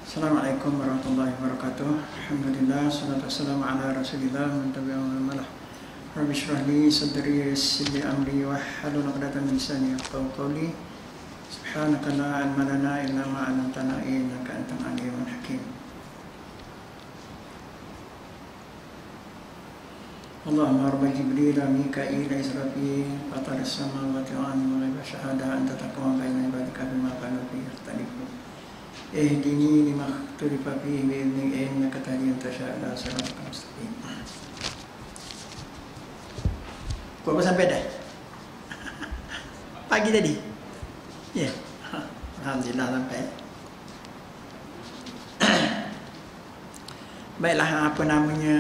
Assalamualaikum warahmatullahi wabarakatuh. Alhamdulillah, salatu wassalamu ala rasulillah man tabi'ahum malah. Rabbi shrah li sadri yassir li amri wahlul 'uqdatam min lisani yafqahu qawli. Subhanaka la ilma lana illa ma 'allamtana innaka antal alimul hakim. Allahumma rabbi Jibril Mika'il Israfil fatar as-samawati wal ardi wa la syahada anta taqwa baina ibadika bima kanu fihi yakhtalifun. Ihdini lima ikhtalafa fihi bi'idhnika innaka tahdi man tasha' ila siratal mustaqim. Kau apa sampai dah? Pagi tadi? Ya. Alhamdulillah sampai. Baiklah, apa namanya,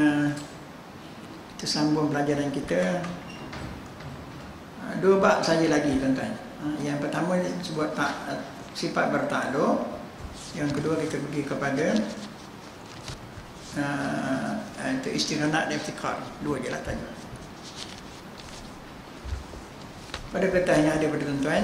kita sambung pelajaran kita. Dua bab saja lagi tuan-tuan. Yang pertama sebut sifat bertakluk. Yang kedua kita pergi kepada itu istighnaa dan iftikar. Dua je lah tanya. Pada kertas yang ada pada tuan-tuan,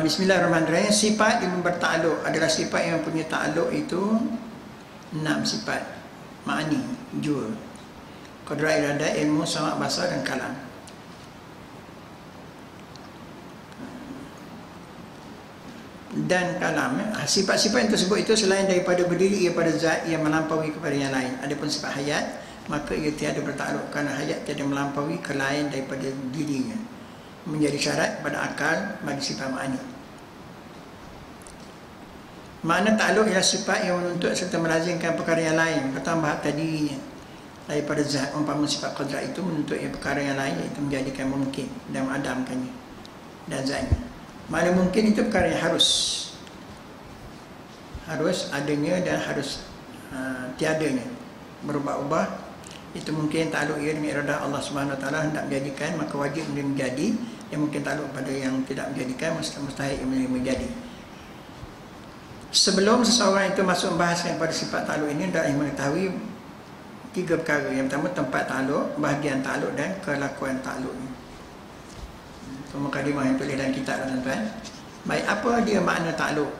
Bismillahirrahmanirrahim. Sifat yang bertakluk adalah sifat yang punya takluk itu 6 sifat. Ma'ani, jua, qudrat, iradah, ilmu, sama', basar dan kalam. Dan kalam, sifat-sifat yang tersebut itu selain daripada berdiri ia pada zat yang melampaui kepada yang lain. Adapun sifat hayat, maka ia tiada bertakluk kerana hayat tiada melampaui ke lain daripada dirinya, menjadi syarat pada akal bagi sifat ma'ani. Makna takluk ialah sifat yang menuntut serta melazimkan perkara yang lain bertambah atas dirinya daripada zat. Umpama sifat qudrat itu menuntut yang perkara yang lain, iaitu menjadikan mungkin dan mengadamkannya dan zatnya. Makna mungkin itu perkara yang harus adanya dan harus tiadanya, berubah-ubah. Itu mungkin takluk ia dengan iradah Allah Subhanahu Wa Taala hendak menjadikan, maka wajib dia menjadi. Yang mungkin takluk pada yang tidak menjadikan, mustahil ia menjadi. Sebelum seseorang itu masuk membahaskan pada sifat takluk ini, hendaklah mengetahui 3 perkara. Yang pertama, tempat takluk, bahagian takluk dan kelakuan takluk. Itu mukadimah yang tulis dalam kitab, tuan-tuan. Baik, apa dia makna takluk?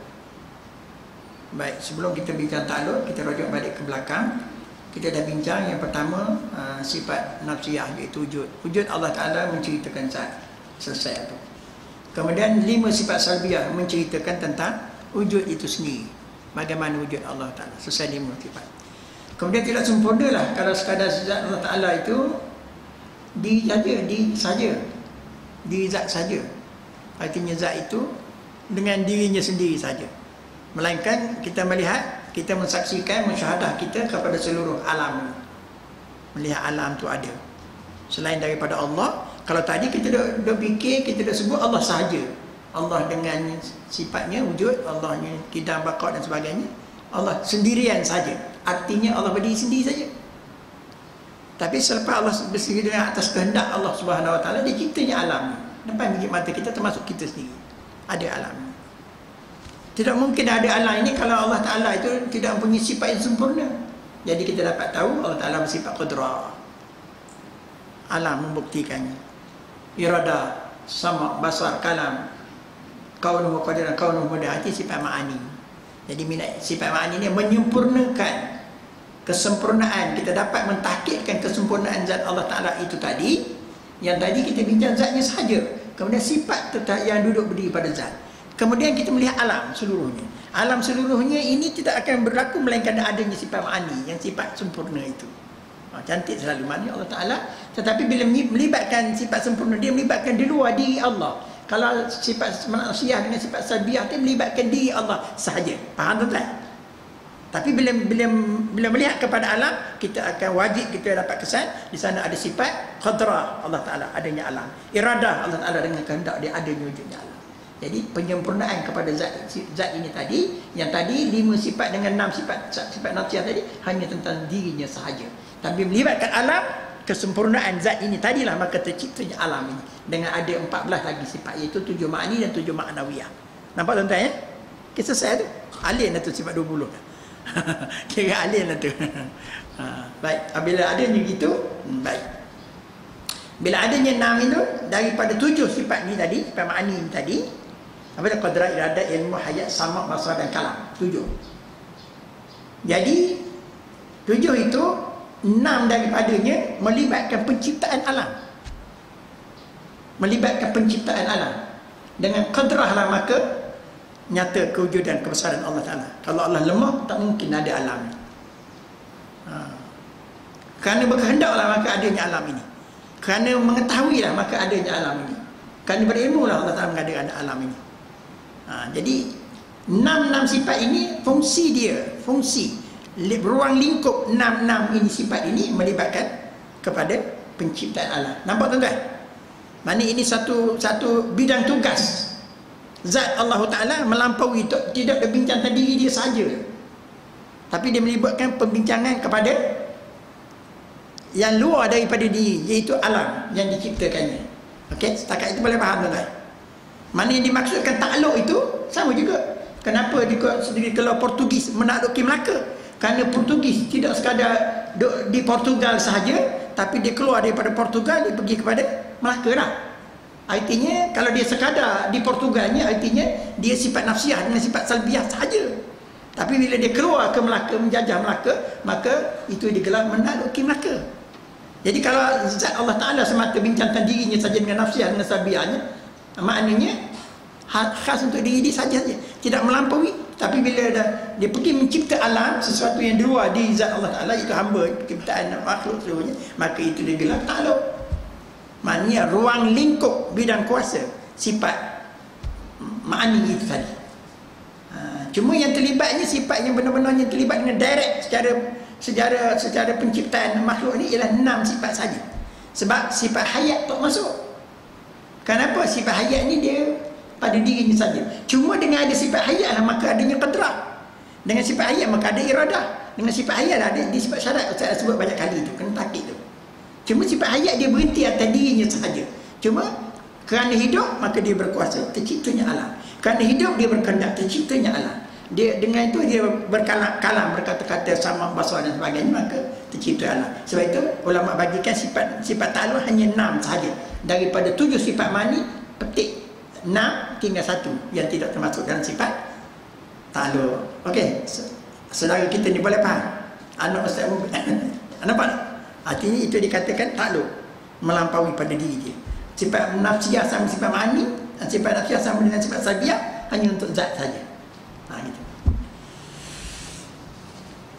Baik, sebelum kita bincang takluk, kita rujuk balik ke belakang. Kita dah bincang yang pertama, sifat nafsiyah, iaitu wujud. Wujud Allah Ta'ala menceritakan zat. Selesai itu. Kemudian 5 sifat salbiyah menceritakan tentang wujud itu sendiri. Bagaimana wujud Allah Ta'ala. Selesai 5 sifat. Kemudian tidak sempurna lah kalau sekadar zat Allah Ta'ala itu diri zat saja. Artinya zat itu dengan dirinya sendiri saja. Melainkan kita melihat, kita mensaksikan, mensyahadah kita kepada seluruh alam. Melihat alam itu ada selain daripada Allah. Kalau tadi kita dah fikir, kita dah sebut Allah sahaja. Allah dengan sifatnya wujud, Allahnya kidam, baqa dan sebagainya. Allah sendirian saja. Artinya Allah berdiri sendiri saja. Tapi selepas Allah bersendiri dengan atas kehendak Allah Subhanahu Wa Taala, dia ciptanya alam. Depan biji mata kita, termasuk kita sendiri, ada alam. Tidak mungkin ada alam ini kalau Allah Ta'ala itu tidak mempunyai sifat yang sempurna. Jadi kita dapat tahu Allah Ta'ala bersifat qudrah. Alam membuktikannya. Iradah, sama', basar, kalam, kaunuhu qadiran, kaunuhu mudah, itu sifat ma'ani. Jadi sifat ma'ani ini menyempurnakan kesempurnaan. Kita dapat mentahqiqkan kesempurnaan zat Allah Ta'ala itu tadi. Yang tadi kita bincang zatnya sahaja. Kemudian sifat yang duduk berdiri pada zat. Kemudian kita melihat alam seluruhnya. Alam seluruhnya ini tidak akan berlaku melainkan adanya sifat ma'ani, yang sifat sempurna itu. Cantik selalu maknanya Allah Ta'ala. Tetapi bila melibatkan sifat sempurna, dia melibatkan di luar diri Allah. Kalau sifat manusia dengan sifat salbiyah, dia melibatkan diri Allah sahaja. Faham tuan-tuan? Tapi bila melihat kepada alam, kita akan wajib kita dapat kesan di sana ada sifat qadrah Allah Ta'ala, adanya alam. Iradah Allah Ta'ala dengan kehendak dia, adanya wujudnya alam. Jadi penyempurnaan kepada zat ini tadi, yang tadi 5 sifat dengan 6 sifat nafsiyah tadi hanya tentang dirinya sahaja. Tapi melibatkan alam, kesempurnaan zat ini tadilah maka terciptanya alam ini. Dengan ada 14 lagi sifat, iaitu 7 ma'ani dan 7 ma'nawiyah. Nampak tuan-tuan ya? Kita selesai tu. Alien lah tu sifat 20. Kira alien lah tu. Baik, bila adanya gitu, baik. Bila adanya 6 itu daripada 7 sifat ni tadi, sifat ma'ani ni tadi, apa dia qadrat, iradat, ilmu, hayat, sama', basar dan kalam. 7. Jadi 7 itu 6 daripadanya melibatkan penciptaan alam. Melibatkan penciptaan alam. Dengan qadrah lah maka nyata kewujudan kebesaran Allah Ta'ala. Kalau Allah lemah, tak mungkin ada alam. Kerana berkehendaklah maka adanya alam ini. Kerana mengetahuilah maka adanya alam ini. Kerana berilmu lah Allah Ta'ala mengadakan alam ini. Jadi 6 sifat ini fungsi dia, fungsi ruang lingkup 6 ini sifat ini melibatkan kepada penciptaan alam. Nampak tuan-tuan? Mana ini satu bidang tugas zat Allah Ta'ala melampaui, tidak berbincang diri dia saja, tapi dia melibatkan pembincangan kepada yang luar daripada diri, iaitu alam yang diciptakannya. Okey, setakat itu boleh faham tuan-tuan? Mana yang dimaksudkan takluk itu sama juga. Kenapa dia kalau Portugis menakluki Melaka? Kerana Portugis tidak sekadar di Portugal sahaja, tapi dia keluar daripada Portugal, dia pergi kepada Melaka lah. Artinya kalau dia sekadar di Portugalnya, artinya dia sifat nafsiah dengan sifat salbiah sahaja. Tapi bila dia keluar ke Melaka, menjajah Melaka, maka itu digelar menakluki Melaka. Jadi kalau zat Allah Ta'ala semata bincangkan dirinya saja dengan nafsiah, dengan salbiahnya, maknanya khas untuk diri dia saja, tidak melampaui. Tapi bila dia pergi mencipta alam, sesuatu yang di luar di zat Allah Ta'ala, itu hamba, penciptaan makhluk seluruhnya, maka itu digelar takluk. Maknanya ruang lingkup bidang kuasa sifat ma'ani itu tadi. Cuma yang terlibatnya sifat yang benar-benar yang terlibat dengan direct secara penciptaan makhluk ni ialah 6 sifat saja. Sebab sifat hayat tak masuk. Kenapa? Sifat hayat ni dia pada dirinya saja. Cuma dengan ada sifat hayat lah maka adanya qadrah. Dengan sifat hayat maka ada iradah. Dengan sifat hayat lah ada di sifat syarat. Saya dah sebut banyak kali tu, kena takik tu. Cuma sifat hayat dia berhenti atas dirinya sahaja. Cuma kerana hidup maka dia berkuasa, terciptanya alam. Kerana hidup dia berkehendak, terciptanya alam. Dia dengan itu dia berkalam, berkata-kata, sama, basar dan sebagainya, maka tercipta alam. Sebab itu ulama bagikan sifat takluk hanya 6 sahaja. Daripada 7 sifat mani, petik 6, tinggal 1 yang tidak termasuk dalam sifat takluk. Okey, saudara kita ni boleh faham? Anak Ustaz Mubin nampak tak? Artinya itu dikatakan takluk, melampaui pada diri dia. Sifat nafsiyah sama sifat mani, sifat nafsiyah sama dengan sifat salbiah hanya untuk zat saja. Gitu.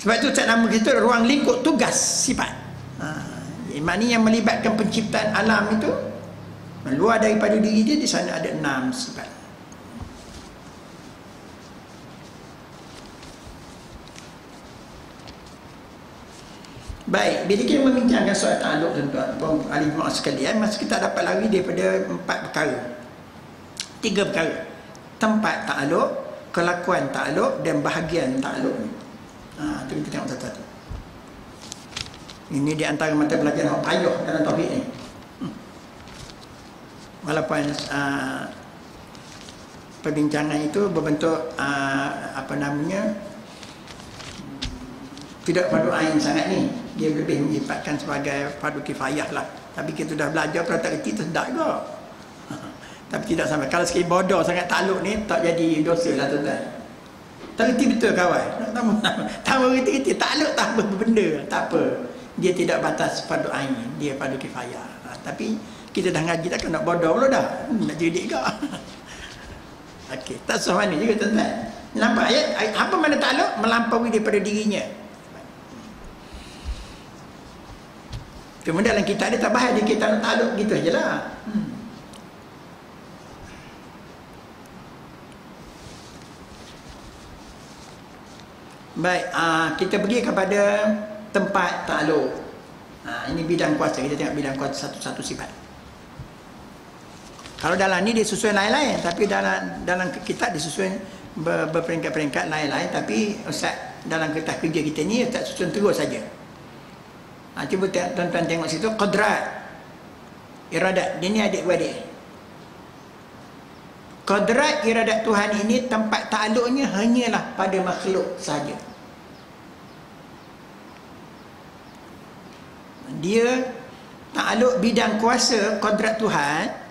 Sebab itu Ustaz nama kita ruang lingkup tugas sifat. Maknanya yang melibatkan penciptaan alam itu luar daripada diri dia, di sana ada 6 sifat. Baik, bila kita membincangkan soal takluk, tuan-tuan, ahli jemaah sekalian, masa kita dapat lari daripada 4 perkara. 3 perkara. Tempat takluk, kelakuan takluk dan bahagian takluk. Itu kita tengok satu-satu. Ini di antara mata pelajaran yang payah dalam tauhid ni. Walaupun perbincangan itu berbentuk tidak fardu ain sangat ni. Dia lebih menyifatkan sebagai fardu kifayah lah. Tapi kita dah belajar, kalau tak reti tu sedap juga. Tapi tidak sampai. Kalau sekali bodoh sangat takluk ni, tak jadi dosa lah tuan-tuan. Tak reti betul kawan. Tambah reti-reti. Takluk tak apa benda. Tak apa. Dia tidak batas fardu ain. Dia fardu kifayah. Tapi kita dah ngaji tak nak bodoh pula dah. Nak jadi juga. Okey. Tak susah mana juga tuan-tuan. Nampak ayat? Apa mana takluk? Melampaui daripada dirinya. Kemudian dalam kitab dia tak bahas, dia kita takluk gitu je lah. Baik, kita pergi kepada tempat takluk. Ini bidang kuasa, kita tengok bidang kuasa satu-satu sifat. Kalau dalam ni dia susun lain-lain, tapi dalam kitab dia susun berperingkat-peringkat lain-lain. Tapi Ustaz dalam kertas kerja kita ni Ustaz susun terus saja. Cuba tuan-tuan tengok situ, qadrat, iradat. Dia ni adik-beradik. Qadrat iradat Tuhan ini tempat takluknya hanyalah pada makhluk sahaja. dia takluk bidang kuasa kodrat Tuhan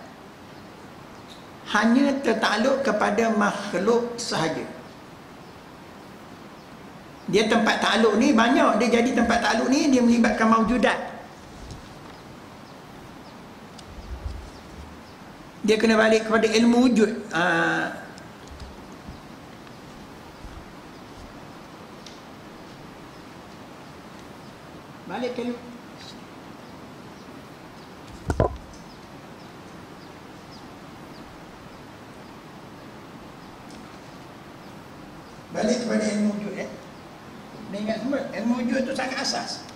hanya tertakluk kepada makhluk sahaja. Dia tempat takluk ni banyak, dia jadi tempat takluk ni dia melibatkan maujudat. Dia kena balik kepada ilmu wujud. Balik ke balik kepada ilmu wujud. Dan ingat semua, ilmu wujud itu sangat asas.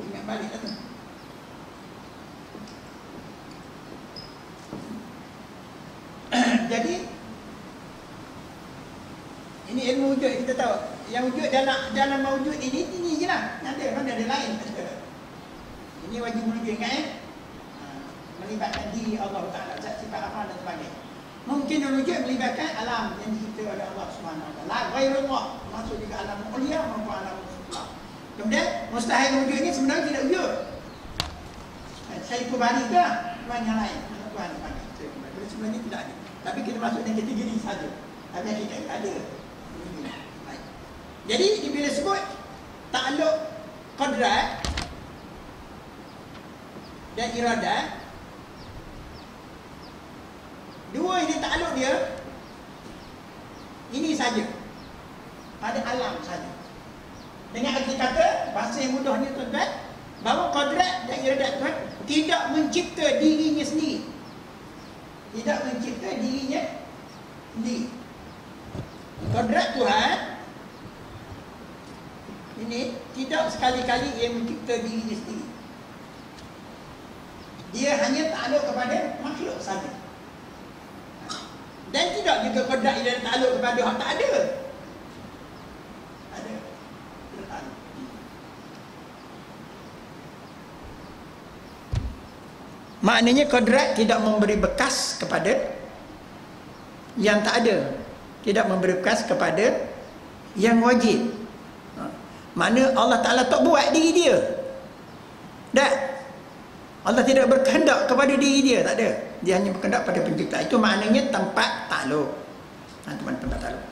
Ingat balik lah tu. Jadi ini ilmu wujud, kita tahu yang wujud dalam mawujud ini je lah. Mana ada lain. Ini wajib menuju, ingat melibatkan diri Allah Ta'ala, sifat amal dan sebagainya. Mungkin wujud melibatkan alam yang dicipta oleh Allah Subhanahu Wa Ta'ala, ghairullah, masuk juga alam mulia maupun alam sufla. Kemudian mustahil wujud ni sebenarnya tidak wujud. Saya kubari ke Tuhan yang lain, Tuhan yang panggil saya kubari. Sebenarnya tidak ada. Tapi kita masuk dalam kategori saja. Tapi kita tak ada. Jadi bila sebut takluk qadrat dan iradat, dua ini takluk dia ini saja, pada alam saja. Dengan arti kata, bahasa yang mudahnya tuan-tuan, bahawa qadrat dan iradat Tuhan tidak mencipta dirinya sendiri. Tidak mencipta dirinya sendiri. Qadrat Tuhan ini tidak sekali-kali ia mencipta dirinya sendiri. Dia hanya takluk kepada makhluk saja. Dan tidak juga qadrat yang takluk kepada orang tak ada. Ada. Maknanya qadrat tidak memberi bekas kepada yang tak ada, tidak memberi bekas kepada yang wajib. Makna Allah Ta'ala tak buat diri dia. Tak. Allah tidak berkehendak kepada diri dia, tak ada. Dia hanya berkehendak pada pencipta. Itu maknanya tempat takluk. Tempat takluk.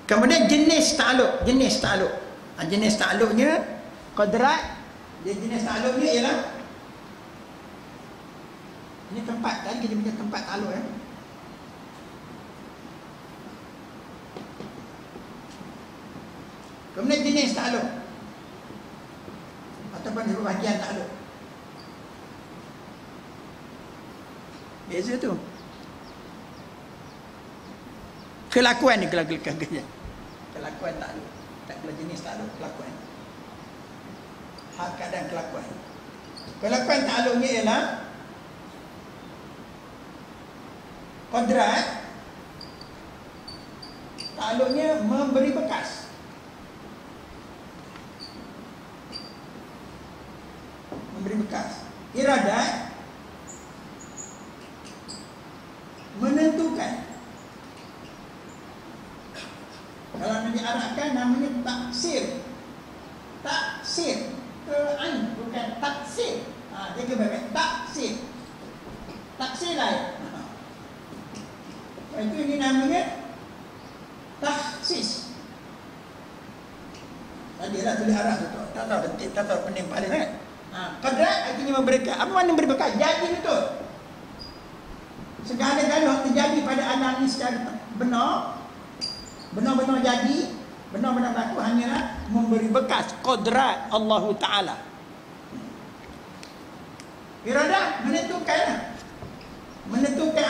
Kemudian jenis takluk. Jenis takluknya qadrat. Jenis takluknya ialah ini tempat, tadi kita punya tempat takluk Kemudian jenis takluk ataupun bahagian takluk. Beza tu. Kelakuan ni kelakuan takluk. Tak kala jenis takluk, kelakuan. Hak keadaan kelakuan. Kelakuan takluknya ialah qadrat takluknya memberi bekas. Memberi bekas. Iradat menentukan. Kalau nak diarahkan namanya taksir. Taksir. Ain bukan taksir. Jaga baik-baik. Taksir. Taksir lain. Itu ini namanya tahsis. Tadi lah tulis arah tu. Tak tahu pening paling kan. Qadrat artinya memberikan. Apa makna memberi bekas? Jadi betul. Segala-gala terjadi pada alam ini secara benar jadi, benar-benar berlaku hanyalah memberi bekas qadrat Allah Ta'ala. Iradat menentukan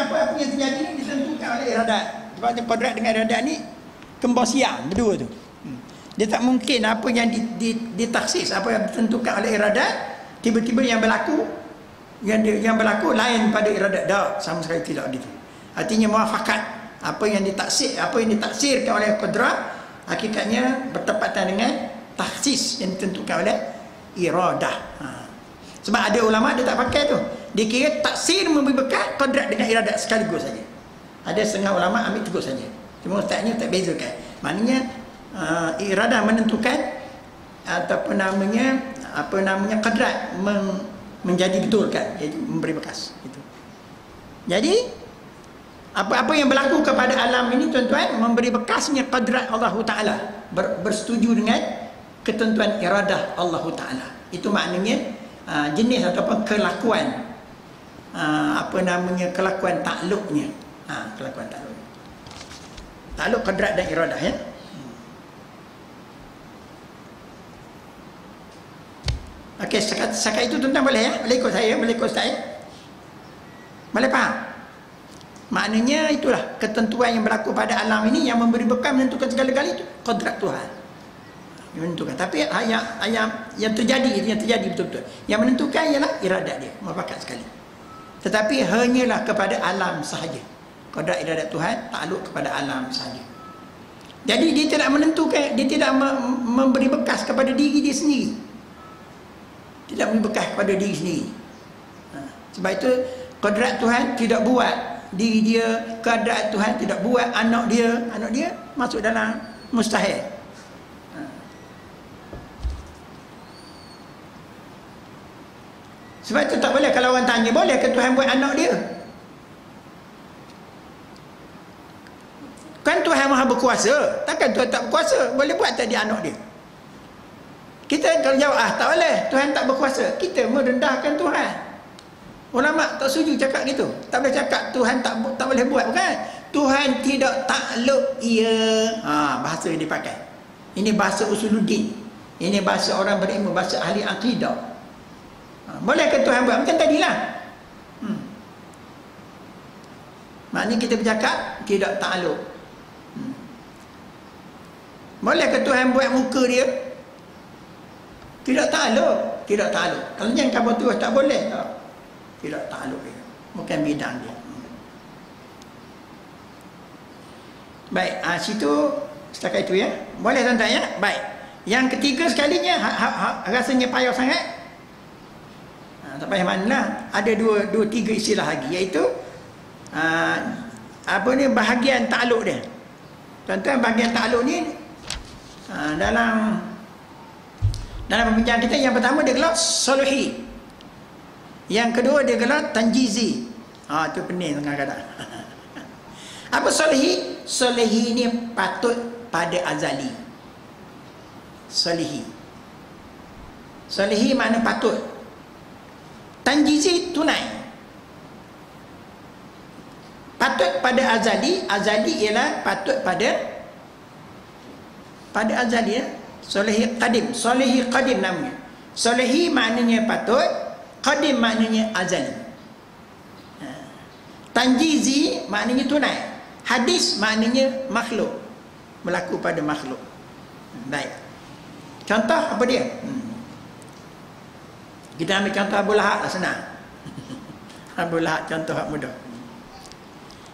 apa-apa yang terjadi ini ditentukan oleh iradat. Sebab qadrat dengan iradat ni kembar siang berdua tu. Dia tak mungkin apa yang ditaksis, apa yang ditentukan oleh iradat, tiba-tiba yang berlaku lain pada iradat. Tak, sama sekali tidak gitu. Artinya muafakat, apa yang ditaksirkan oleh qudrat hakikatnya bertepatan dengan taksis yang ditentukan oleh iradah. Sebab ada ulama dia tak pakai tu. Dia kira taksir memberi bekas qudrat dengan iradat sekaligus saja. Ada setengah ulama ambil tegur saja. Cuma ustaznya tak bezakan. Maknanya iradah menentukan ataupun namanya qudrat menjadi betulkan, iaitu memberi bekas itu. Jadi apa yang berlaku kepada alam ini tuan-tuan memberi bekasnya qudrat Allah Taala, bersetuju dengan ketentuan iradah Allah Taala. Itu maknanya jenis ataupun kelakuan kelakuan takluknya. Kelakuan takluk qudrat dan iradah ya. Okey, setakat itu tuan-tuan boleh ya? Boleh ikut saya, boleh ikut ustaz ya? Boleh faham? Maknanya itulah ketentuan yang berlaku pada alam ini yang memberi bekal menentukan segala-galanya itu qudrat Tuhan. Yang menentukan. Tapi yang terjadi betul-betul. Yang menentukan ialah iradat dia, muafakat sekali. Tetapi hanyalah kepada alam sahaja. Qudrat iradat Tuhan takluk kepada alam sahaja. Jadi dia tidak menentukan, dia tidak memberi bekas kepada diri dia sendiri. Tidak memberi bekas kepada diri sendiri. Sebab itu qudrat Tuhan tidak buat diri dia, keadaan Tuhan tidak buat anak dia masuk dalam mustahil. Sebab itu tak boleh kalau orang tanya, boleh ke Tuhan buat anak dia? Kan Tuhan Maha berkuasa. Takkan Tuhan tak berkuasa? Boleh buat tak dia anak dia? Kita kalau jawab, tak boleh, Tuhan tak berkuasa, kita merendahkan Tuhan. Ulama tak setuju cakap gitu. Tak boleh cakap Tuhan tak boleh buat, bukan? Tuhan tidak takluk ia. Bahasa yang dipakai. Ini bahasa usuluddin. Ini bahasa orang berilmu, bahasa ahli akidah. Boleh ke Tuhan buat? Macam tadilah. Maknanya kita bercakap tidak takluk. Boleh ke Tuhan buat muka dia? Tidak takluk. Tidak takluk. Kalau yang kabar tu tak boleh. Tidak takluk dia. Bukan bidang dia. Baik, situ setakat itu ya. Boleh tuan-tuan ya? Baik. Yang ketiga sekalinya rasanya payah sangat. Tak payah manalah. Ada tiga istilah lagi, iaitu bahagian takluk dia. Tuan-tuan, bahagian takluk ni dalam perbincangan kita, yang pertama dia gelar soluhi, yang kedua dia gelar tanjizi. Itu pening kadang-kadang. Apa soluhi? Soluhi ni patut pada azali. Soluhi makna patut. Tanjizi tunai. Patut pada azali. Azali ialah patut pada azali ya. Solehi qadim. Solehi qadim namanya. Solehi maknanya patut, qadim maknanya azali. Tanjizi maknanya tunai. Hadis maknanya makhluk, berlaku pada makhluk. Baik. Contoh apa dia? Kita ambil contoh Abu Lahab lah, senang. Abu Lahab contoh yang mudah.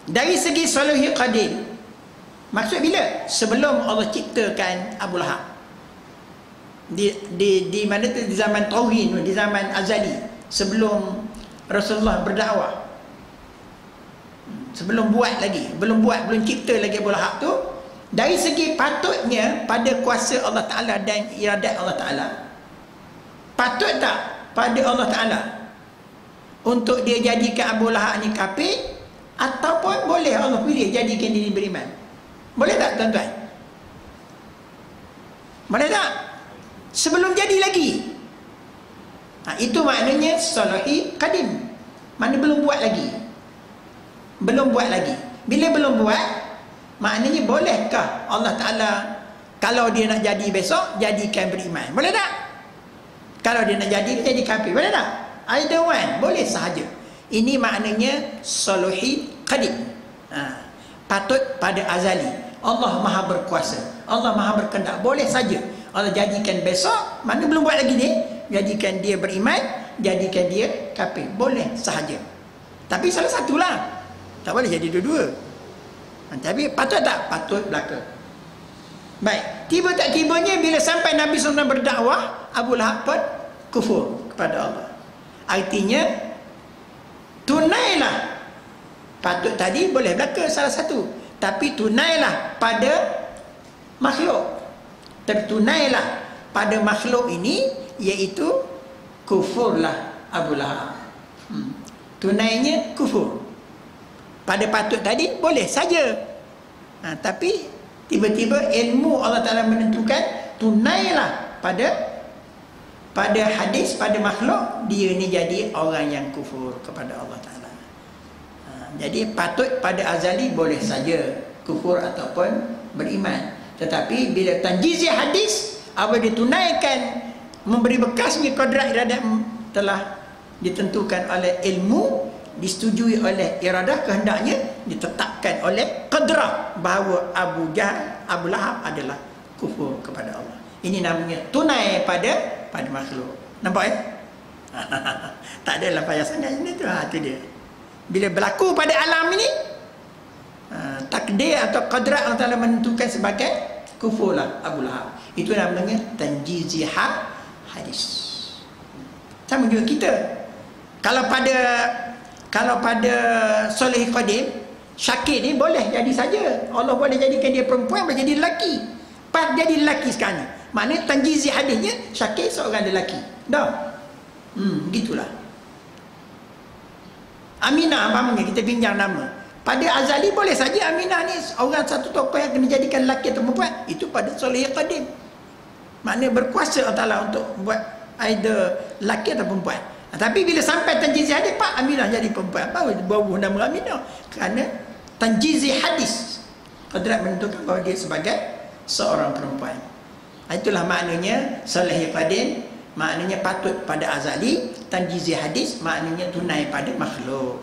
Dari segi solehi qadim, maksud bila? Sebelum Allah ciptakan Abu Lahab. Di mana tu? Di zaman tauhid, di zaman azali, sebelum Rasulullah berdakwah, sebelum belum cipta lagi Abu Lahab tu. Dari segi patutnya pada kuasa Allah Ta'ala dan iradat Allah Ta'ala, patut tak pada Allah Ta'ala untuk dia jadikan Abu Lahab ni kafir, ataupun boleh Allah pilih jadikan dia beriman? Boleh tak tuan-tuan? Boleh tak? Sebelum jadi lagi. Itu maknanya solahi qadim. Mana belum buat lagi. Bila belum buat, maknanya bolehkah Allah Ta'ala kalau dia nak jadi besok, jadikan beriman? Boleh tak? Kalau dia nak jadi kafir, boleh tak? Either one, boleh sahaja. Ini maknanya solahi qadim. Patut pada azali. Allah Maha berkuasa, Allah Maha berkehendak, boleh saja Allah jadikan besok, mana belum buat lagi ni, jadikan dia beriman, jadikan dia kafir, boleh sahaja. Tapi salah satulah, tak boleh jadi dua-dua. Tapi patut tak? Patut belaka. Baik, tiba tak tibanya bila sampai Nabi SAW berdakwah, Abu Lahab pun kufur kepada Allah. Artinya tunailah, patut tadi boleh belaka salah satu, tapi tunailah pada makhluk. Tapi tunailah pada makhluk ini, iaitu kufurlah Abu Lahab. Tunainya kufur. Pada patut tadi boleh saja, tapi tiba-tiba ilmu Allah Ta'ala menentukan tunailah pada hadis, pada makhluk, dia ni jadi orang yang kufur kepada Allah Ta'ala. Jadi patut pada azali boleh saja kufur ataupun beriman. Tetapi bila tanjizi hadis, apa ditunaikan, memberi bekasnya kodrat iradat telah ditentukan oleh ilmu, disetujui oleh iradah kehendaknya, ditetapkan oleh qadrah bahawa Abu Jahal, Abu Lahab adalah kufur kepada Allah. Ini namanya tunai pada makhluk. Nampak tak adalah payah sangat ini tu. Itu dia. Bila berlaku pada alam ini, takdir atau qadrat Allah Ta'ala menentukan sebagai kufurlah Abu Lahab. Itu namanya tanjizi hadis. Sama juga kita. Kalau pada soleh qadim, Syakir ni boleh jadi saja. Allah boleh jadikan dia perempuan, boleh jadi lelaki. Pas jadi lelaki sekarang ni, maknanya tanjizi hadisnya Syakir seorang lelaki. Dah. Begitulah. Aminah umpamanya kita pinjam nama. Pada azali boleh saja Aminah ni orang satu tokoh yang kena jadikan lelaki atau perempuan. Itu pada soleh qadim. Maknanya berkuasa Allah Ta'ala untuk buat either lelaki atau perempuan. Tapi bila sampai tanjizi hadis, Pak Aminah jadi perempuan. Apa bawa nama Aminah? Kerana tanjizi hadis, qadrat menentukan bahawa dia sebagai seorang perempuan. Itulah maknanya soleh qadim, maknanya patut pada azali. Tanjizi hadis maknanya tunai pada makhluk.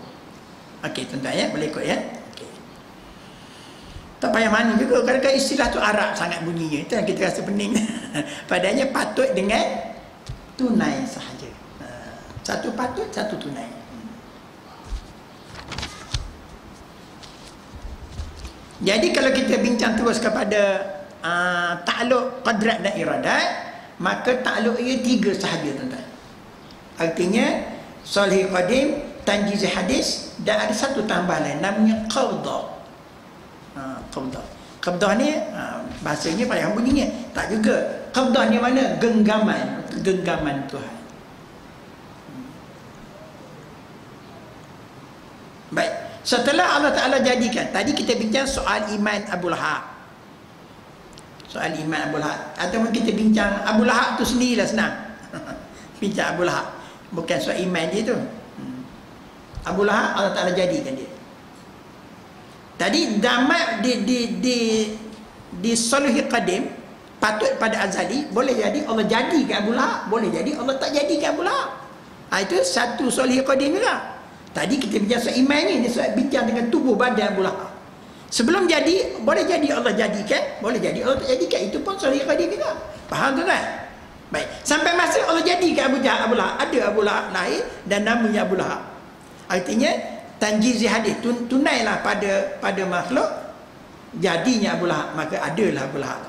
Okey tuan-tuan ya, boleh ikut ya. Okey. Tak payah mana juga, kadang-kadang istilah tu Arab sangat bunyinya. Itu yang kita rasa pening. Padahal patut dengan tunai sahaja. Satu patut, satu tunai. Jadi kalau kita bincang terus kepada takluk qadrat dan iradat, maka takluk ia tiga sahaja tuan-tuan. Artinya soleh qadim, tanjiz hadis, dan ada satu tambahan lain namanya qabdah. Qabdah ni bahasanya payah bunyinya. Tak juga. Qabdah ni mana? Genggaman Tuhan. Baik. Setelah Allah Ta'ala jadikan, tadi kita bincang soal iman Abu Lahab. Soal iman Abu Lahab. Ataupun kita bincang Abu Lahab tu sendirilah senang. Bincang Abu Lahab. Bukan soal iman dia tu. Abu Lahab Allah Ta'ala jadikan dia. Tadi damat di soleh qadim, patut pada azali, boleh jadi Allah jadikan Abu Lahab, boleh jadi Allah tak jadikan Abu Lahab. Itu satu soleh qadim juga. Tadi kita bincang soal iman ni, soal bincang dengan tubuh badan Abu Lahab. Sebelum jadi, boleh jadi Allah jadikan, boleh jadi Allah tak jadikan. Itu pun soleh qadim juga. Faham tu kan? Baik. Sampai masa Allah jadikan Abu Jahal, Abu Lahab, ada Abu Lahab lahir dan namanya Abu Lahab. Artinya tanjizi hadis tunailah pada makhluk, jadinya Abu Lahab, maka adalah Abu Lahab.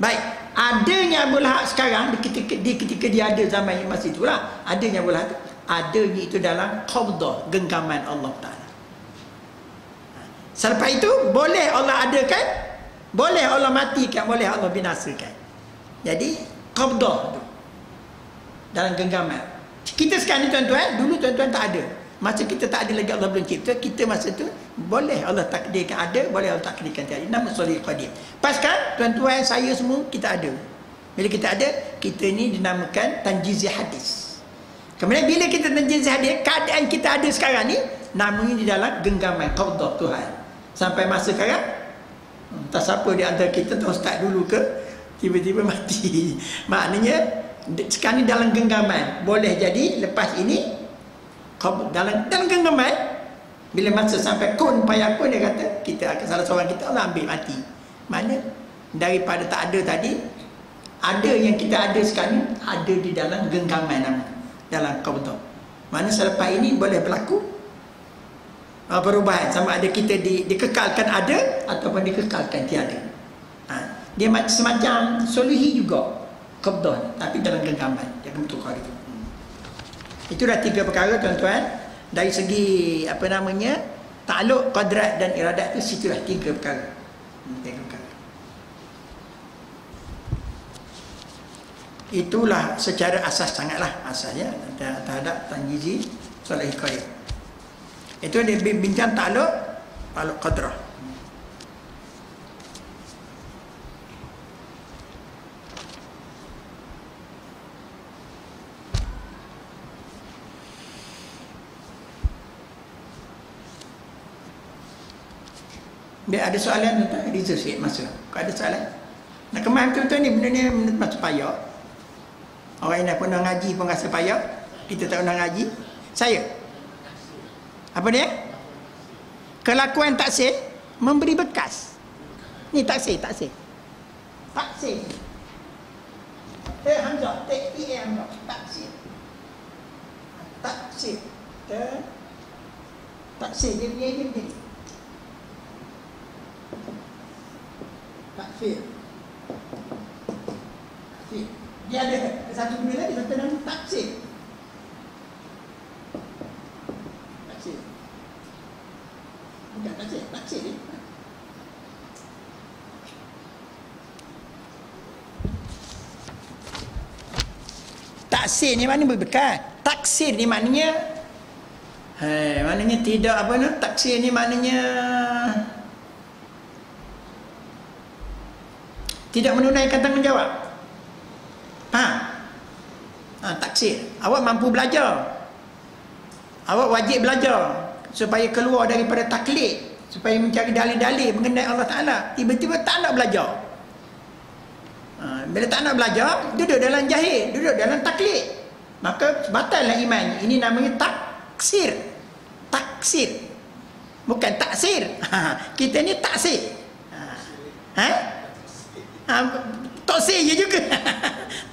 Baik, adanya Abu Lahab sekarang di ketika dia ada zaman yang masih itulah, adanya Abu Lahab, adanya itu dalam qabdah, genggaman Allah Ta'ala. Selepas itu boleh Allah adakan, boleh Allah matikan, boleh Allah binasakan. Jadi qabdah tu dalam genggaman. Kita sekarang ni tuan-tuan, dulu tuan-tuan tak ada. Masa kita tak ada lagi, Allah belum cipta, kita masa tu boleh Allah takdirkan ada, boleh Allah takdirkan tiada. Nama soleh qadim. Paskan tuan-tuan saya semua kita ada. Bila kita ada, kita ni dinamakan tanjizi hadis. Kemudian bila kita tanjizi hadis, keadaan kita ada sekarang ni namanya di dalam genggaman qabdah Tuhan. Sampai masa sekarang, tak siapa di antara kita tu start dulu ke tiba-tiba mati. Maknanya sekarang ni dalam genggaman. Boleh jadi lepas ini dalam genggaman, bila masa sampai kun payakun, dia kata kita akan, salah seorang kita Allah ambil mati. Mana daripada tak ada tadi, ada yang kita ada sekarang ada di dalam genggaman nama, dalam qabdah. Mana selepas ini boleh berlaku perubahan, sama ada kita dikekalkan ada ataupun dikekalkan tiada. Dia semacam soluhi juga qabdah, tapi dalam genggaman dia akan bertukar itu. Itulah 3 perkara tuan-tuan. Dari segi apa namanya, takluk, qadrat dan iradat itu, situlah 3 perkara. 3 perkara. Itulah secara asas sangatlah asasnya terhadap tanjizi soleh qadir. Itu dia bincang takluk, takluk qadrah. Dia ada soalan tuan-tuan? Riza sikit masa. Kalau ada soalan, nak kemas betul-betul ni, benda ni masa payah. Orang yang pernah ngaji pun rasa payah. Kita tak pernah ngaji. Saya, apa dia? Kelakuan taksir memberi bekas. Ni taksir. Taksir. Hamzah, Hamzah. Taksir. Taksir dia begini. Takfir. Dia ada satu benda lagi, satu nama taksir. Bukan taksir ni. Taksir ni maknanya berbekas. Taksir ni maknanya maknanya tidak apa ni, taksir ni maknanya tidak menunaikan tanggungjawab. Faham? Taksir. Awak mampu belajar, awak wajib belajar supaya keluar daripada taklid, supaya mencari dalil-dalil mengenai Allah Ta'ala. Tiba-tiba tak nak belajar. Bila tak nak belajar, duduk dalam jahil, duduk dalam taklid, maka batallah iman. Ini namanya taksir. Bukan taksir. Kita ni taksir. Toksir je juga.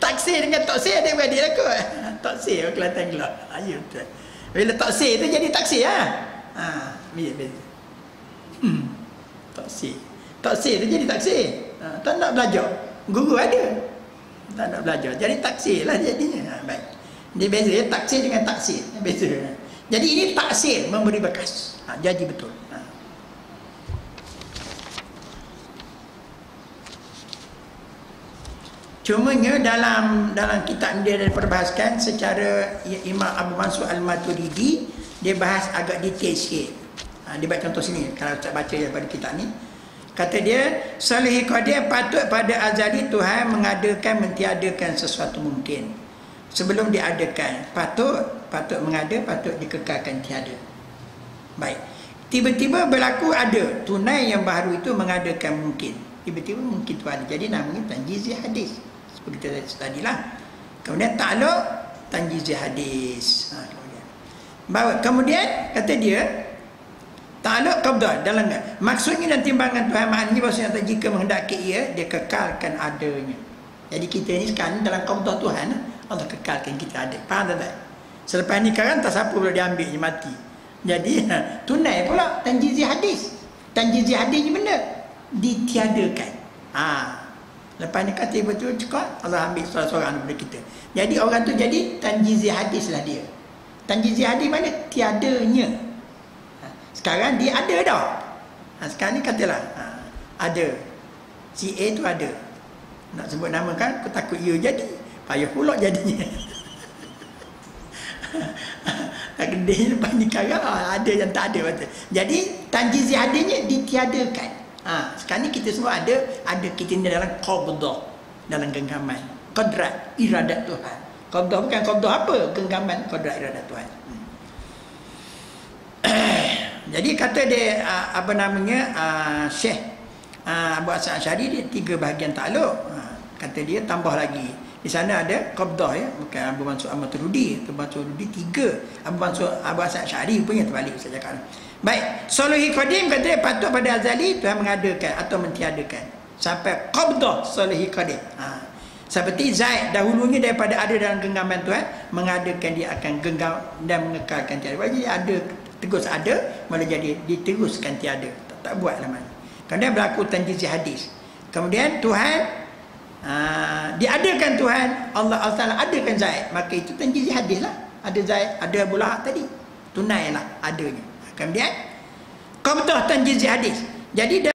Taksir dengan toksir ada beradik lah kot. Toksir orang Kelantan gelap. Ya betul. Bila toksir tu jadi taksir biasa. Toksir tu jadi taksir. Tak nak belajar. Guru ada. Tak nak belajar. Jadi taksir lah jadinya. Baik. Dia beza ya, taksir dengan taksir. Beza. Jadi ini taksir, memberi bekas. Jadi betul. Cumanya dalam kitab dia diperbahaskan secara Imam Abu Mansur Al-Maturidi, dia bahas agak detail sikit. Dia buat contoh sini kalau tak baca daripada kitab ni. Kata dia, Salih Qadir patut pada azali Tuhan mengadakan, mentiadakan sesuatu mungkin. Sebelum diadakan, patut mengada, patut dikekalkan tiada. Baik. Tiba-tiba berlaku ada, tunai yang baru itu mengadakan mungkin. Tiba-tiba mungkin tu ada. Jadi namanya tanjizi hadis. Seperti kita tadi lah. Kemudian takluk, tanjizi hadis. Kemudian kata dia, takluk qabdah dalam maksudnya dan timbangan Tuhan, maknanya bahasa jika menghendaki ia, dia kekalkan adanya. Jadi kita ni sekarang dalam qabdah Tuhan, Allah kekalkan kita ada. Faham tak? Selepas ni kan tak siapa boleh diambil je mati. Jadi tunai pula tanjizi hadis. Tanjizi hadis ni benda ditiadakan. Lepas ni kata betul cakap, Allah ambil seorang-seorang daripada kita. Jadi orang tu jadi tanjizi hadis lah dia. Tanjizi hadis mana? Tiadanya. Sekarang dia ada dah. Sekarang ni katalah ada. Si A tu ada. Nak sebut nama kan, aku takut ia jadi. Payah pula jadinya. Tak gede lepas ni sekarang ada yang tak ada. Jadi tanjizi hadisnya ditiadakan. Sekarang ni kita semua ada kita ni dalam qabdah, dalam genggaman qadrat iradat Tuhan. Qabdah bukan qabdah apa, genggaman qadrat iradat Tuhan. Jadi kata dia apa namanya, Syekh Abu Hasan Asy'ari, dia 3 bahagian takluk. Kata dia tambah lagi. Di sana ada qabdah ya, bukan Abu Mansur Al-Maturidi, Abu Mansur Al-Maturidi 3, Abu Hasan Asy'ari punya terbalik saya cakap. Baik, Salih Qadim kata dia patut pada azali Tuhan mengadakan atau mentiadakan. sampai qabdah salihi qadir. Seperti Zaid dahulunya daripada ada dalam genggaman Tuhan, mengadakan dia akan genggam dan mengekalkan tiada. Jadi ada terus ada, malah jadi diteruskan tiada. Tak buat lama. Kemudian berlaku tanjiz hadis. Kemudian Tuhan diadakan Tuhan, Allah Taala adakan Zaid, maka itu tanjiz hadis lah. Ada Zaid, ada Abu Lahab tadi, tunailah adanya. Kemudian qabdah tanjiz hadis. Jadi